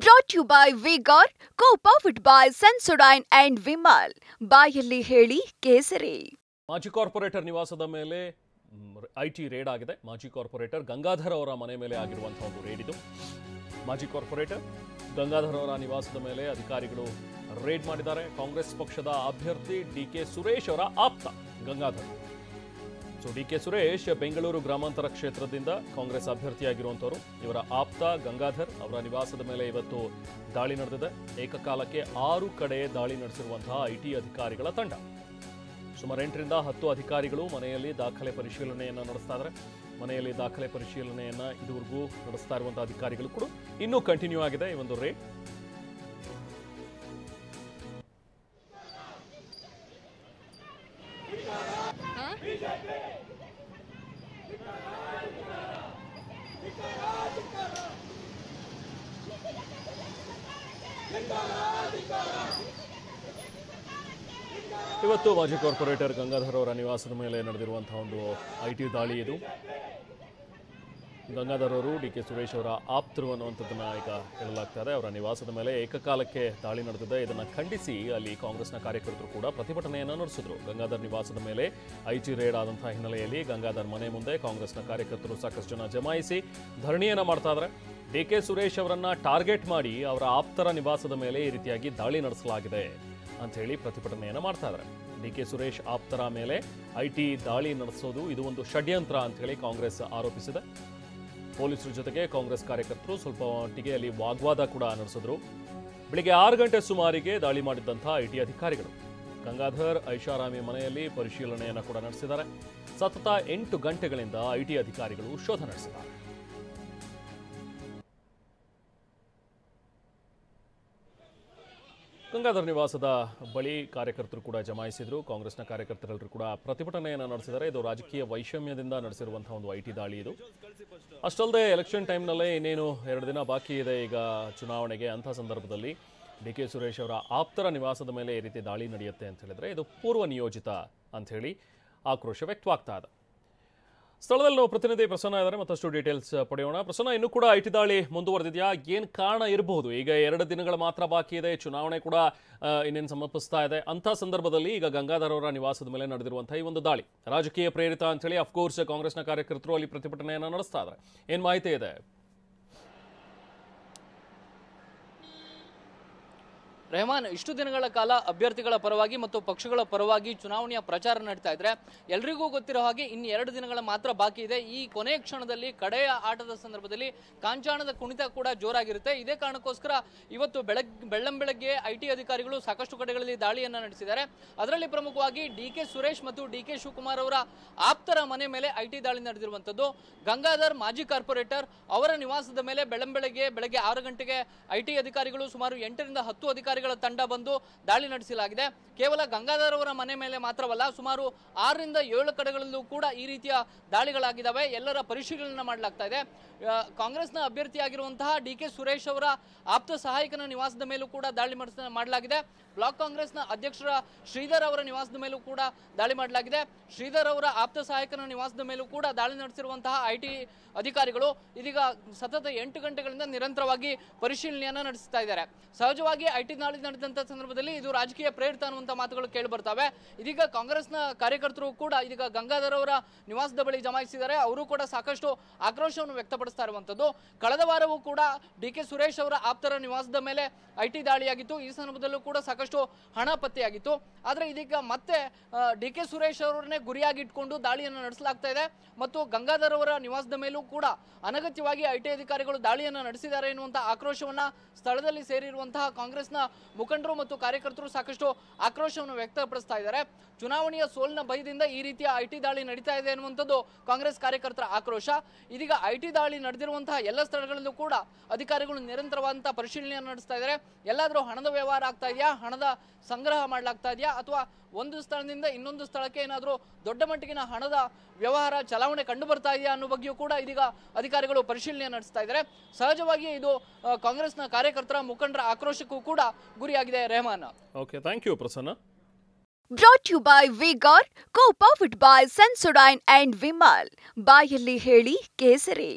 Brought to you by Vigor, co-powered by Sensodyne and Vimal. ಬಾಯಲ್ಲಿ ಹೇಳಿ ಕೇಸರಿ. ಮಾಜಿ ಕಾರ್ಪೊರೇಟರ್ ನಿವಾಸದ ಮೇಲೆ ಐಟಿ ರೇಡ್ ಆಗಿದೆ. ಮಾಜಿ ಕಾರ್ಪೊರೇಟರ್ ಗಂಗಾಧರ್ ಅವರ ಮನೆ ಮೇಲೆ ಆಗಿರುವಂತಹ ಒಂದು ರೇಡ್ ಇದು. ಮಾಜಿ ಕಾರ್ಪೊರೇಟರ್ ಗಂಗಾಧರ್ ಅವರ ನಿವಾಸದ ಮೇಲೆ ಅಧಿಕಾರಿಗಳು ರೇಡ್ ಮಾಡಿದ್ದಾರೆ. ಕಾಂಗ್ರೆಸ್ ಪಕ್ಷದ ಅಭ್ಯರ್ಥಿ ಡಿಕೆ ಸುರೇಶ್ ಅವರ ಆಪ್ತ ಗಂಗಾಧರ್. ಸೊ ಡಿಕೆ ಸುರೇಶ್ ಬೆಂಗಳೂರು ಗ್ರಾಮಾಂತರ ಕ್ಷೇತ್ರದಿಂದ ಕಾಂಗ್ರೆಸ್ ಅಭ್ಯರ್ಥಿಯಾಗಿರುವಂಥವರು. ಇವರ ಆಪ್ತ ಗಂಗಾಧರ್ ಅವರ ನಿವಾಸದ ಮೇಲೆ ಇವತ್ತು ದಾಳಿ ನಡೆದಿದೆ. ಏಕಕಾಲಕ್ಕೆ 6 ಕಡೆ ದಾಳಿ ನಡೆಸಿರುವಂತಹ ಐಟಿ ಅಧಿಕಾರಿಗಳ ತಂಡ. ಸುಮಾರು 8 ರಿಂದ 10 ಅಧಿಕಾರಿಗಳು ಮನೆಯಲ್ಲಿ ದಾಖಲೆ ಪರಿಶೀಲನೆಯನ್ನು ನಡೆಸ್ತಾ ಇದ್ದಾರೆ. ಮನೆಯಲ್ಲಿ ದಾಖಲೆ ಪರಿಶೀಲನೆಯನ್ನು ಇದುವರೆಗೂ ನಡೆಸ್ತಾ ಇರುವಂತಹ ಅಧಿಕಾರಿಗಳು ಕೂಡ ಇನ್ನೂ ಕಂಟಿನ್ಯೂ ಆಗಿದೆ ಈ ಒಂದು ರೇಡ್. ಇವತ್ತು ಮಾಜಿ ಕಾರ್ಪೊರೇಟರ್ ಗಂಗಾಧರ್ ಅವರ ನಿವಾಸದ ಮೇಲೆ ನಡೆದಿರುವಂತಹ ಒಂದು ಐಟಿ ದಾಳಿ ಇದು. ಗಂಗಾಧರ್ ಅವರು ಡಿಕೆ ಸುರೇಶ್ ಅವರ ಆಪ್ತರು ಅನ್ನುವಂಥದ್ದನ್ನ ಈಗ ಹೇಳಲಾಗ್ತಾ ಇದೆ. ಅವರ ನಿವಾಸದ ಮೇಲೆ ಏಕಕಾಲಕ್ಕೆ ದಾಳಿ ನಡೆದಿದೆ. ಇದನ್ನು ಖಂಡಿಸಿ ಅಲ್ಲಿ ಕಾಂಗ್ರೆಸ್ನ ಕಾರ್ಯಕರ್ತರು ಕೂಡ ಪ್ರತಿಭಟನೆಯನ್ನು ನಡೆಸಿದ್ರು. ಗಂಗಾಧರ್ ನಿವಾಸದ ಮೇಲೆ ಐಟಿ ರೇಡ್ ಆದಂತಹ ಹಿನ್ನೆಲೆಯಲ್ಲಿ ಗಂಗಾಧರ್ ಮನೆ ಮುಂದೆ ಕಾಂಗ್ರೆಸ್ನ ಕಾರ್ಯಕರ್ತರು ಸಾಕಷ್ಟು ಜನ ಜಮಾಯಿಸಿ ಧರಣಿಯನ್ನು ಮಾಡ್ತಾ ಇದ್ದಾರೆ. ಡಿಕೆ ಸುರೇಶ್ ಅವರನ್ನ ಟಾರ್ಗೆಟ್ ಮಾಡಿ ಅವರ ಆಪ್ತರ ನಿವಾಸದ ಮೇಲೆ ಈ ರೀತಿಯಾಗಿ ದಾಳಿ ನಡೆಸಲಾಗಿದೆ ಅಂತ ಹೇಳಿ ಪ್ರತಿಭಟನೆಯನ್ನು ಮಾಡ್ತಾ ಇದ್ದಾರೆ. ಡಿಕೆ ಸುರೇಶ್ ಆಪ್ತರ ಮೇಲೆ ಐಟಿ ದಾಳಿ ನಡೆಸೋದು ಇದು ಒಂದು ಷಡ್ಯಂತ್ರ ಅಂತ ಹೇಳಿ ಕಾಂಗ್ರೆಸ್ ಆರೋಪಿಸಿದೆ. ಪೊಲೀಸರ ಜೊತೆಗೆ ಕಾಂಗ್ರೆಸ್ ಕಾರ್ಯಕರ್ತರು ಸ್ವಲ್ಪ ಮಟ್ಟಿಗೆ ಅಲ್ಲಿ ವಾಗ್ವಾದ ಕೂಡ ನಡೆಸಿದ್ರು. ಬೆಳಿಗ್ಗೆ 6 ಗಂಟೆ ಸುಮಾರಿಗೆ ದಾಳಿ ಮಾಡಿದ್ದಂತಹ ಐಟಿ ಅಧಿಕಾರಿಗಳು ಗಂಗಾಧರ್ ಐಷಾರಾಮಿ ಮನೆಯಲ್ಲಿ ಪರಿಶೀಲನೆಯನ್ನು ಕೂಡ ನಡೆಸಿದ್ದಾರೆ. ಸತತ 8 ಗಂಟೆಗಳಿಂದ ಐಟಿ ಅಧಿಕಾರಿಗಳು ಶೋಧ ನಡೆಸಿದ್ದಾರೆ. ಗಂಗಾಧರ್ ನಿವಾಸದ ಬಳಿ ಕಾರ್ಯಕರ್ತರು ಕೂಡ ಜಮಾಯಿಸಿದ್ರು. ಕಾಂಗ್ರೆಸ್ನ ಕಾರ್ಯಕರ್ತರೆಲ್ಲರೂ ಕೂಡ ಪ್ರತಿಭಟನೆಯನ್ನು ನಡೆಸಿದ್ದಾರೆ. ಇದು ರಾಜಕೀಯ ವೈಷಮ್ಯದಿಂದ ನಡೆಸಿರುವಂತಹ ಒಂದು ಐಟಿ ದಾಳಿ ಇದು. ಅಷ್ಟಲ್ಲದೆ ಎಲೆಕ್ಷನ್ ಟೈಮ್ನಲ್ಲೇ ಇನ್ನೇನು 2 ದಿನ ಬಾಕಿ ಇದೆ ಈಗ ಚುನಾವಣೆಗೆ. ಅಂಥ ಸಂದರ್ಭದಲ್ಲಿ ಡಿಕೆ ಸುರೇಶ್ ಅವರ ಆಪ್ತರ ನಿವಾಸದ ಮೇಲೆ ಈ ರೀತಿ ದಾಳಿ ನಡೆಯುತ್ತೆ ಅಂತ ಹೇಳಿದ್ರೆ ಇದು ಪೂರ್ವ ನಿಯೋಜಿತ ಅಂತ ಹೇಳಿ ಆಕ್ರೋಶ ವ್ಯಕ್ತವಾಗ್ತಾ ಇದೆ. ಸ್ಥಳದಲ್ಲಿ ನಾವು ಪ್ರತಿನಿಧಿ ಪ್ರಸನ್ನ ಇದ್ದಾರೆ, ಮತ್ತಷ್ಟು ಡೀಟೇಲ್ಸ್ ಪಡೆಯೋಣ. ಪ್ರಸನ್ನ, ಇನ್ನೂ ಕೂಡ ಐಟಿ ದಾಳಿ ಮುಂದುವರೆದಿದೆಯಾ? ಏನು ಕಾರಣ ಇರಬಹುದು? ಈಗ 2 ದಿನಗಳ ಮಾತ್ರ ಬಾಕಿ ಇದೆ, ಚುನಾವಣೆ ಕೂಡ ಇನ್ನೇನು ಸಮರ್ಪಿಸ್ತಾ ಇದೆ. ಅಂಥ ಸಂದರ್ಭದಲ್ಲಿ ಈಗ ಗಂಗಾಧರ್ ಅವರ ನಿವಾಸದ ಮೇಲೆ ನಡೆದಿರುವಂತಹ ಈ ಒಂದು ದಾಳಿ ರಾಜಕೀಯ ಪ್ರೇರಿತ ಅಂತ ಹೇಳಿ ಅಫ್ಕೋರ್ಸ್ ಕಾಂಗ್ರೆಸ್ನ ಕಾರ್ಯಕರ್ತರು ಅಲ್ಲಿ ಪ್ರತಿಭಟನೆಯನ್ನು ನಡೆಸ್ತಾ ಇದ್ದಾರೆ. ಏನು ಮಾಹಿತಿ ಇದೆ? ರೆಹಮಾನ್, ಇಷ್ಟು ದಿನಗಳ ಕಾಲ ಅಭ್ಯರ್ಥಿಗಳ ಪರವಾಗಿ ಮತ್ತು ಪಕ್ಷಗಳ ಪರವಾಗಿ ಚುನಾವಣೆಯ ಪ್ರಚಾರ ನಡೀತಾ ಇದ್ರೆ ಎಲ್ರಿಗೂ ಗೊತ್ತಿರೋ ಹಾಗೆ ಇನ್ನು 2 ದಿನಗಳ ಮಾತ್ರ ಬಾಕಿ ಇದೆ. ಈ ಕೊನೆಯ ಕ್ಷಣದಲ್ಲಿ ಕಡೆಯ ಆಟದ ಸಂದರ್ಭದಲ್ಲಿ ಕಾಂಚಾಣದ ಕುಣಿತ ಕೂಡ ಜೋರಾಗಿರುತ್ತೆ. ಇದೇ ಕಾರಣಕ್ಕೋಸ್ಕರ ಇವತ್ತು ಬೆಳ್ಳಂಬೆಳಗ್ಗೆ ಐಟಿ ಅಧಿಕಾರಿಗಳು ಸಾಕಷ್ಟು ಕಡೆಗಳಲ್ಲಿ ದಾಳಿಯನ್ನ ನಡೆಸಿದ್ದಾರೆ. ಅದರಲ್ಲಿ ಪ್ರಮುಖವಾಗಿ ಡಿಕೆ ಸುರೇಶ್ ಮತ್ತು ಡಿಕೆ ಶಿವಕುಮಾರ್ ಅವರ ಆಪ್ತರ ಮನೆ ಮೇಲೆ ಐಟಿ ದಾಳಿ ನಡೆದಿರುವಂತದ್ದು. ಗಂಗಾಧರ್ ಮಾಜಿ ಕಾರ್ಪೊರೇಟರ್ ಅವರ ನಿವಾಸದ ಮೇಲೆ ಬೆಳ್ಳಂಬೆಳಗ್ಗೆ 6 ಗಂಟೆಗೆ ಐಟಿ ಅಧಿಕಾರಿಗಳು ಸುಮಾರು 8 ರಿಂದ 10 ಅಧಿಕಾರಿಗಳ ತಂಡ ಬಂದು ದಾಳಿ ನಡೆಸಲಾಗಿದೆ. ಕೇವಲ ಗಂಗಾಧರ್ ಅವರ ಮನೆ ಮೇಲೆ ಮಾತ್ರವಲ್ಲ, ಸುಮಾರು 6 ರಿಂದ 7 ಕಡೆಗಳಲ್ಲೂ ಕೂಡ ಈ ರೀತಿಯ ದಾಳಿಗಳಾಗಿದ್ದಾವೆ. ಎಲ್ಲರ ಪರಿಶೀಲನೆ ಮಾಡಲಾಗ್ತಾ ಇದೆ. ಕಾಂಗ್ರೆಸ್ನ ಅಭ್ಯರ್ಥಿಯಾಗಿರುವಂತಹ ಡಿಕೆ ಸುರೇಶ್ ಅವರ ಆಪ್ತ ಸಹಾಯಕನ ನಿವಾಸದ ಮೇಲೂ ಕೂಡ ದಾಳಿ ಮಾಡಲಾಗಿದೆ. ಬ್ಲಾಕ್ ಕಾಂಗ್ರೆಸ್ನ ಅಧ್ಯಕ್ಷರ ಶ್ರೀಧರ್ ಅವರ ನಿವಾಸದ ಮೇಲೂ ಕೂಡ ದಾಳಿ ಮಾಡಲಾಗಿದೆ. ಶ್ರೀಧರ್ ಅವರ ಆಪ್ತ ಸಹಾಯಕನ ನಿವಾಸದ ಮೇಲೂ ಕೂಡ ದಾಳಿ ನಡೆಸಿರುವಂತಹ ಐಟಿ ಅಧಿಕಾರಿಗಳು ಇದೀಗ ಸತತ 8 ಗಂಟೆಗಳಿಂದ ನಿರಂತರವಾಗಿ ಪರಿಶೀಲನೆಯನ್ನ ನಡೆಸ್ತಾ ಇದ್ದಾರೆ. ಸಹಜವಾಗಿ ಐಟಿ ದಾಳಿ ನಡೆದಂತ ಸಂದರ್ಭದಲ್ಲಿ ಇದು ರಾಜಕೀಯ ಪ್ರೇರಿತ ಅನ್ನುವಂಥ ಮಾತುಗಳು ಕೇಳಿ ಬರ್ತವೆ. ಇದೀಗ ಕಾಂಗ್ರೆಸ್ನ ಕಾರ್ಯಕರ್ತರು ಕೂಡ ಇದೀಗ ಗಂಗಾಧರ್ ಅವರ ನಿವಾಸದ ಬಳಿ ಜಮಾಯಿಸಿದ್ದಾರೆ. ಅವರು ಕೂಡ ಸಾಕಷ್ಟು ಆಕ್ರೋಶವನ್ನು ವ್ಯಕ್ತಪಡಿಸ್ತಾ ಇರುವಂತದ್ದು. ಕಳೆದ ವಾರವೂ ಕೂಡ ಡಿಕೆ ಸುರೇಶ್ ಅವರ ಆಪ್ತರ ನಿವಾಸದ ಮೇಲೆ ಐಟಿ ದಾಳಿಯಾಗಿತ್ತು. ಈ ಸಂದರ್ಭದಲ್ಲೂ ಕೂಡ ಸಾಕಷ್ಟು ಹಣ ಪತ್ತೆಯಾಗಿತ್ತು. ಆದ್ರೆ ಇದೀಗ ಮತ್ತೆ ಡಿಕೆ ಸುರೇಶ್ ಅವರನ್ನೇ ಗುರಿಯಾಗಿ ಇಟ್ಕೊಂಡು ದಾಳಿಯನ್ನು ನಡೆಸಲಾಗ್ತಾ ಇದೆ ಮತ್ತು ಗಂಗಾಧರ್ ಅವರ ನಿವಾಸದ ಮೇಲೂ ಕೂಡ ಅನಗತ್ಯವಾಗಿ ಐಟಿ ಅಧಿಕಾರಿಗಳು ದಾಳಿಯನ್ನು ನಡೆಸಿದ್ದಾರೆ ಎನ್ನುವಂತಹ ಆಕ್ರೋಶವನ್ನ ಸ್ಥಳದಲ್ಲಿ ಸೇರಿರುವಂತಹ ಕಾಂಗ್ರೆಸ್ನ ಮುಖಂಡರು ಮತ್ತು ಕಾರ್ಯಕರ್ತರು ಸಾಕಷ್ಟು ಆಕ್ರೋಶವನ್ನು ವ್ಯಕ್ತಪಡಿಸ್ತಾ ಇದ್ದಾರೆ. ಚುನಾವಣೆಯ ಸೋಲಿನ ಭಯದಿಂದ ಈ ರೀತಿಯ ಐಟಿ ದಾಳಿ ನಡೀತಾ ಇದೆ ಎನ್ನುವಂಥದ್ದು ಕಾಂಗ್ರೆಸ್ ಕಾರ್ಯಕರ್ತರ ಆಕ್ರೋಶ. ಇದೀಗ ಐಟಿ ದಾಳಿ ನಡೆದಿರುವಂತಹ ಎಲ್ಲ ಸ್ಥಳಗಳಲ್ಲೂ ಕೂಡ ಅಧಿಕಾರಿಗಳು ನಿರಂತರವಾದಂತಹ ಪರಿಶೀಲನೆಯನ್ನು ನಡೆಸ್ತಾ ಇದ್ದಾರೆ. ಎಲ್ಲಾದರೂ ಹಣದ ವ್ಯವಹಾರ ಆಗ್ತಾ ಇದೆಯಾ, ಹಣದ ಸಂಗ್ರಹ ಮಾಡಲಾಗ್ತಾ ಇದೆಯಾ, ಅಥವಾ ಒಂದು ಸ್ಥಳದಿಂದ ಇನ್ನೊಂದು ಸ್ಥಳಕ್ಕೆ ಏನಾದರೂ ದೊಡ್ಡ ಮಟ್ಟಿಗಿನ ಹಣದ ವ್ಯವಹಾರ ಚಲಾವಣೆ ಕಂಡು ಬರ್ತಾ ಇದೆಯಾ ಅನ್ನೋ ಬಗ್ಗೆಯೂ ಕೂಡ ಇದೀಗ ಅಧಿಕಾರಿಗಳು ಪರಿಶೀಲನೆ ನಡೆಸ್ತಾ ಇದ್ದಾರೆ. ಸಹಜವಾಗಿ ಇದು ಕಾಂಗ್ರೆಸ್ನ ಕಾರ್ಯಕರ್ತರ ಮುಖಂಡರ ಆಕ್ರೋಶಕ್ಕೂ ಕೂಡ ಗುರಿಯಾಗಿದೆ. Rahman, okay, thank you Prasanna. Brought to you by Vigor, co-powered by Sensodyne and Vimal. ಬಾಯಲ್ಲಿ ಹೇಳಿ ಕೇಸರಿ.